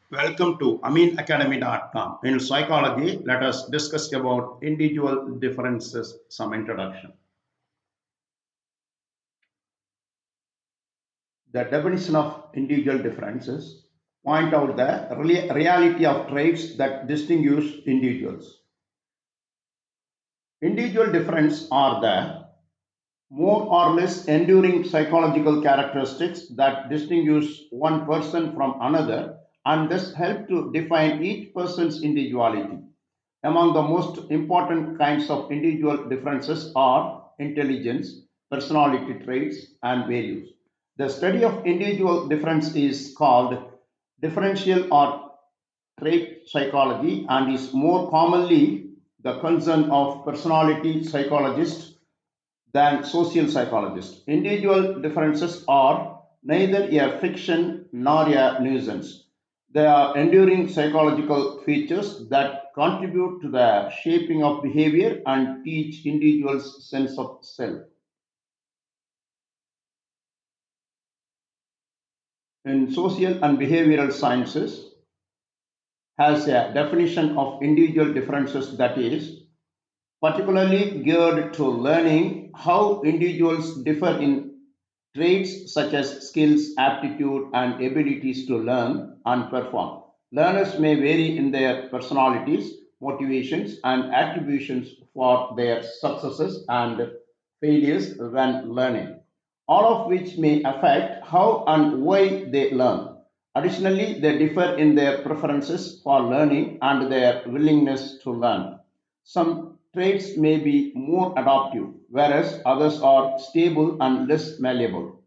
Welcome to aminacademy.com. In psychology, let us discuss about individual differences, some introduction. The definition of individual differences point out the reality of traits that distinguish individuals. Individual differences are the more or less enduring psychological characteristics that distinguish one person from another and thus help to define each person's individuality. Among the most important kinds of individual differences are intelligence, personality traits, and values. The study of individual difference is called differential or trait psychology and is more commonly the concern of personality psychologists than social psychologists. Individual differences are neither a fiction nor a nuisance. They are enduring psychological features that contribute to the shaping of behavior and teach individuals' sense of self. In social and behavioral sciences, has a definition of individual differences that is particularly geared to learning how individuals differ in traits such as skills, aptitude, and abilities to learn and perform. Learners may vary in their personalities, motivations, and attributions for their successes and failures when learning, all of which may affect how and why they learn. Additionally, they differ in their preferences for learning and their willingness to learn. Some traits may be more adaptive, whereas others are stable and less malleable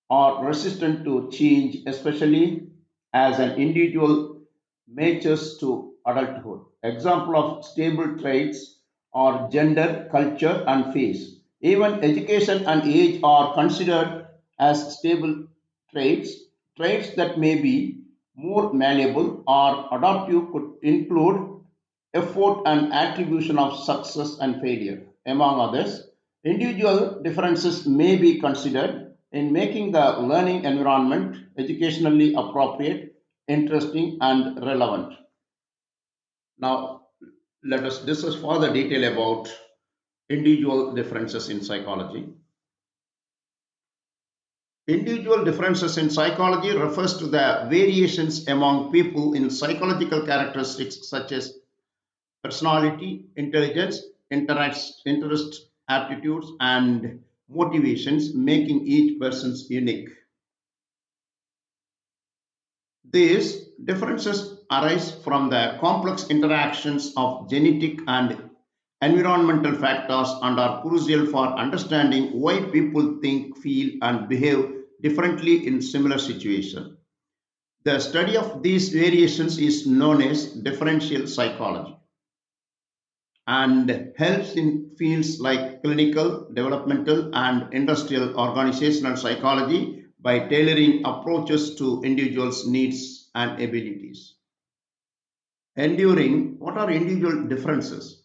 or resistant to change, especially as an individual matures to adulthood. Example of stable traits are gender, culture, and phase. Even education and age are considered as stable traits. Traits that may be more malleable or adaptive could include effort and attribution of success and failure, among others. Individual differences may be considered in making the learning environment educationally appropriate, interesting, and relevant. Now, let us discuss further detail about individual differences in psychology. Individual differences in psychology refers to the variations among people in psychological characteristics such as personality, intelligence, interest, aptitudes, and motivations, making each person's unique. These differences arise from the complex interactions of genetic and environmental factors and are crucial for understanding why people think, feel, and behave differently in similar situations. The study of these variations is known as differential psychology and helps in fields like clinical, developmental, and industrial organizational psychology by tailoring approaches to individuals' needs and abilities. Enduring, what are individual differences?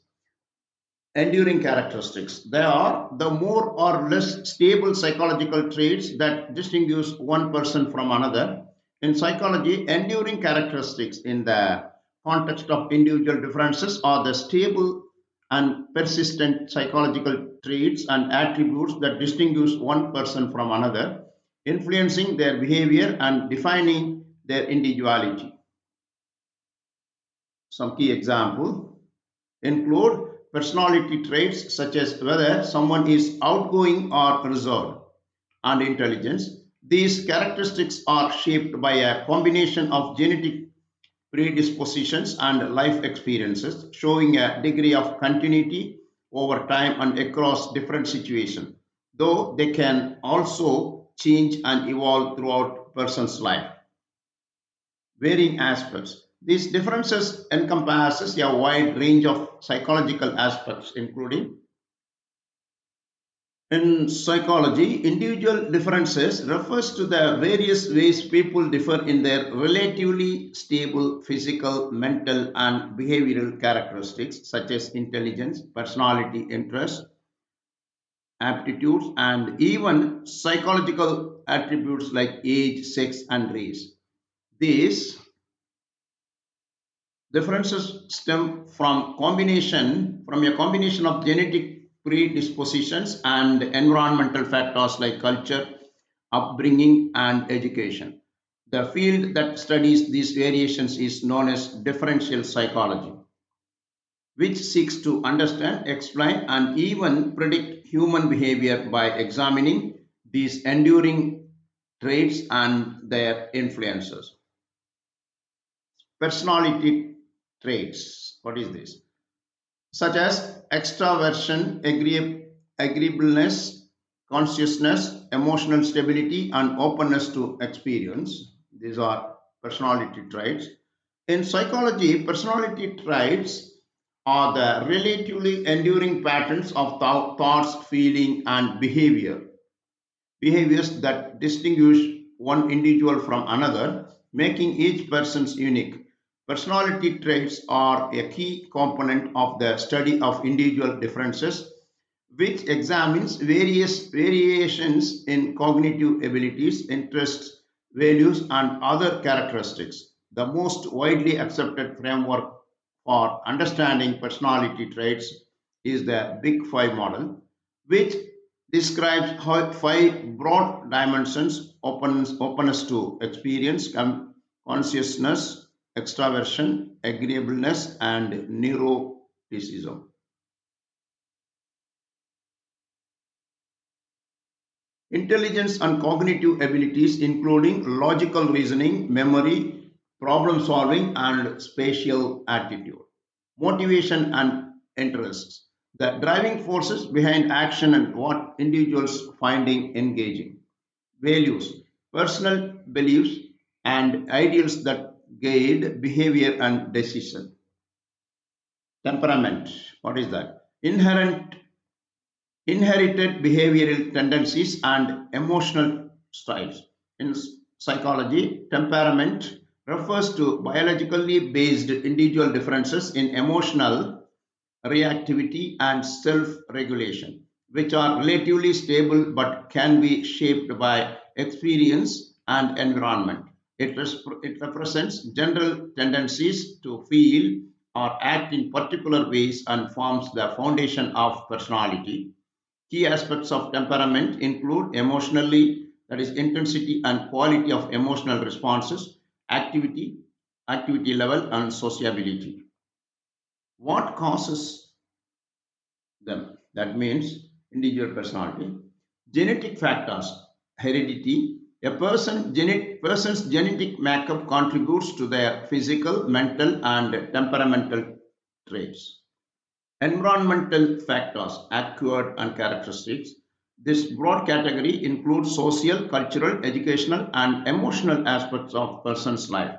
Enduring characteristics. They are the more or less stable psychological traits that distinguish one person from another. In psychology, enduring characteristics in the context of individual differences are the stable and persistent psychological traits and attributes that distinguish one person from another, influencing their behavior and defining their individuality. Some key examples include personality traits such as whether someone is outgoing or reserved, and intelligence. These characteristics are shaped by a combination of genetic predispositions and life experiences, showing a degree of continuity over time and across different situations, though they can also change and evolve throughout person's life. Varying aspects. These differences encompasses a wide range of psychological aspects, including in psychology, individual differences refers to the various ways people differ in their relatively stable physical, mental, and behavioral characteristics such as intelligence, personality, interest, aptitudes, and even psychological attributes like age, sex, and race. These Differences stem from a combination of genetic predispositions and environmental factors like culture, upbringing, and education. The field that studies these variations is known as differential psychology, which seeks to understand, explain, and even predict human behavior by examining these enduring traits and their influences. Personality traits. What is this? Such as extraversion, agreeableness, consciousness, emotional stability, and openness to experience. These are personality traits. In psychology, personality traits are the relatively enduring patterns of thoughts, feeling, and behaviors that distinguish one individual from another, making each person's unique. Personality traits are a key component of the study of individual differences, which examines various variations in cognitive abilities, interests, values, and other characteristics. The most widely accepted framework for understanding personality traits is the Big Five model, which describes how five broad dimensions: openness to experience, consciousness, extraversion, agreeableness, and neuroticism. Intelligence and cognitive abilities, including logical reasoning, memory, problem solving, and spatial aptitude. Motivation and interests, the driving forces behind action and what individuals finding engaging. Values, personal beliefs and ideals that guide behavior and decision. Temperament, what is that? Inherited behavioral tendencies and emotional styles. In psychology, temperament refers to biologically based individual differences in emotional reactivity and self regulation, which are relatively stable but can be shaped by experience and environment. It represents general tendencies to feel or act in particular ways and forms the foundation of personality. Key aspects of temperament include emotionally, that is, intensity and quality of emotional responses, activity, activity level, and sociability. What causes them? That means individual personality. Genetic factors, heredity. Person's genetic makeup contributes to their physical, mental, and temperamental traits. Environmental factors, acquired and characteristics. This broad category includes social, cultural, educational, and emotional aspects of person's life.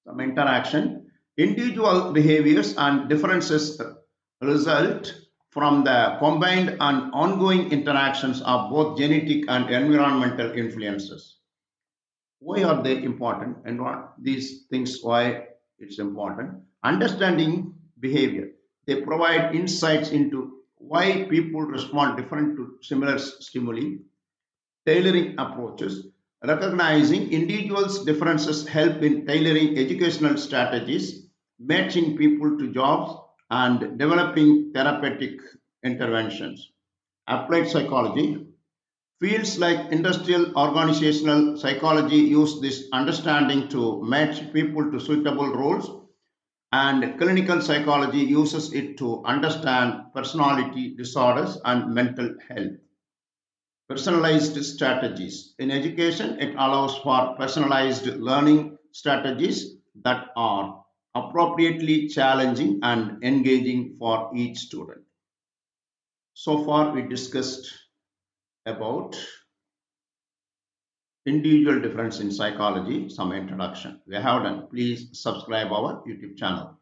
Some interaction. Individual behaviors and differences result from the combined and ongoing interactions of both genetic and environmental influences. Why are they important and what these things, why it's important? Understanding behavior. They provide insights into why people respond different to similar stimuli. Tailoring approaches. Recognizing individuals' differences help in tailoring educational strategies, matching people to jobs, and developing therapeutic interventions. Applied psychology. Fields like industrial organizational psychology use this understanding to match people to suitable roles, and clinical psychology uses it to understand personality disorders and mental health. Personalized strategies. In education, it allows for personalized learning strategies that are appropriately challenging and engaging for each student. So far, we discussed about individual difference in psychology, some introduction. We have done. Please subscribe our YouTube channel.